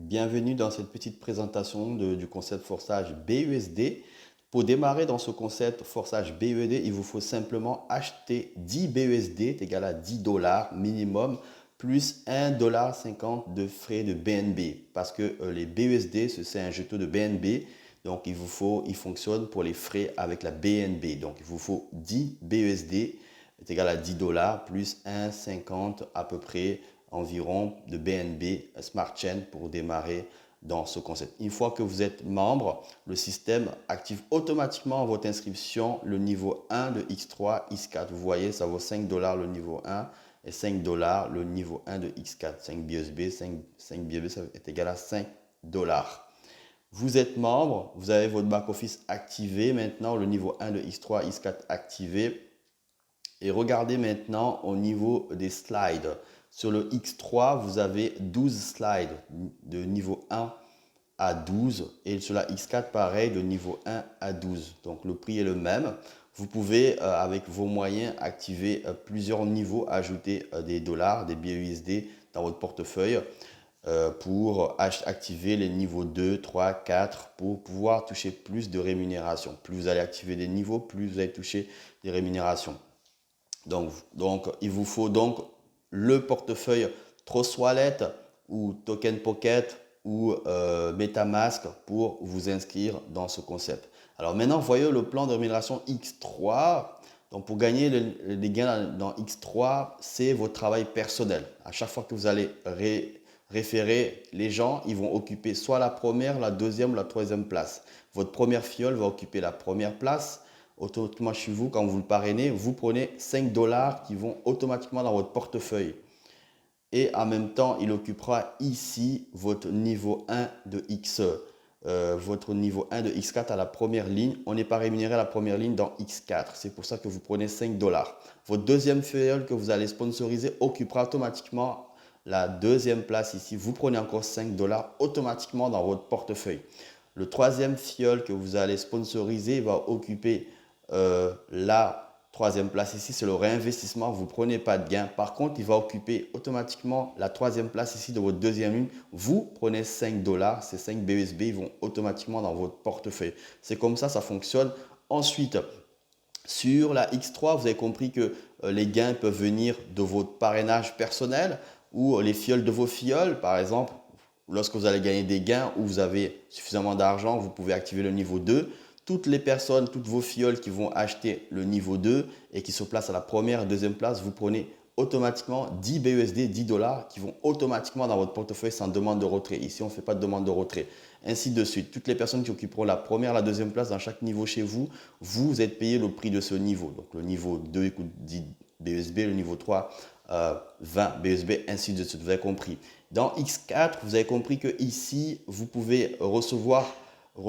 Bienvenue dans cette petite présentation du concept forçage BUSD. Pour démarrer dans ce concept forçage BUSD, il vous faut simplement acheter 10 BUSD, c'est égal à 10 dollars minimum, plus 1,50 $ de frais de BNB. Parce que les BUSD, c'est un jeton de BNB. Donc, il fonctionne pour les frais avec la BNB. Donc, il vous faut 10 BUSD, c'est égal à 10 dollars, plus 1,50 à peu près environ de BNB Smart Chain pour démarrer dans ce concept. Une fois que vous êtes membre, le système active automatiquement votre inscription le niveau 1 de X3, X4. Vous voyez, ça vaut 5 dollars le niveau 1 et 5 dollars le niveau 1 de X4. 5 BSB, 5 BSB, ça est égal à 5 dollars. Vous êtes membre, vous avez votre back-office activé. Maintenant, le niveau 1 de X3, X4 activé. Et regardez maintenant au niveau des slides. Sur le X3, vous avez 12 slides de niveau 1 à 12. Et sur la X4, pareil, de niveau 1 à 12. Donc le prix est le même. Vous pouvez, avec vos moyens, activer plusieurs niveaux, ajouter des dollars, des billets USD dans votre portefeuille pour activer les niveaux 2, 3, 4 pour pouvoir toucher plus de rémunération. Plus vous allez activer des niveaux, plus vous allez toucher des rémunérations. Donc, il vous faut donc le portefeuille Trust Wallet ou Token Pocket ou MetaMask pour vous inscrire dans ce concept. Alors maintenant, voyez le plan de rémunération X3. Donc pour gagner les gains dans X3, c'est votre travail personnel. À chaque fois que vous allez référer les gens, ils vont occuper soit la première, la deuxième ou la troisième place. Votre première fiole va occuper la première place. Automatiquement chez vous, quand vous le parrainez, vous prenez 5 dollars qui vont automatiquement dans votre portefeuille. Et en même temps, il occupera ici votre niveau 1 de X. Votre niveau 1 de X4 à la première ligne. On n'est pas rémunéré à la première ligne dans X4. C'est pour ça que vous prenez 5 dollars. Votre deuxième feuille que vous allez sponsoriser occupera automatiquement la deuxième place ici. Vous prenez encore 5 dollars automatiquement dans votre portefeuille. Le troisième fiole que vous allez sponsoriser va occuper la troisième place ici, c'est le réinvestissement. Vous ne prenez pas de gain. Par contre, il va occuper automatiquement la troisième place ici de votre deuxième ligne. Vous prenez 5 dollars. Ces 5 BUSB ils vont automatiquement dans votre portefeuille. C'est comme ça fonctionne. Ensuite, sur la X3, vous avez compris que les gains peuvent venir de votre parrainage personnel ou les fioles de vos fioles. Par exemple, lorsque vous allez gagner des gains ou vous avez suffisamment d'argent, vous pouvez activer le niveau 2. Toutes les personnes, toutes vos fioles qui vont acheter le niveau 2 et qui se placent à la première et deuxième place, vous prenez automatiquement 10 BUSD, 10 dollars qui vont automatiquement dans votre portefeuille sans demande de retrait. Ici, on ne fait pas de demande de retrait. Ainsi de suite. Toutes les personnes qui occuperont la première, la deuxième place dans chaque niveau chez vous, vous êtes payé le prix de ce niveau. Donc le niveau 2 coûte 10 BUSB, le niveau 3, 20 BUSB, ainsi de suite. Vous avez compris. Dans X4, vous avez compris que ici, vous pouvez recevoir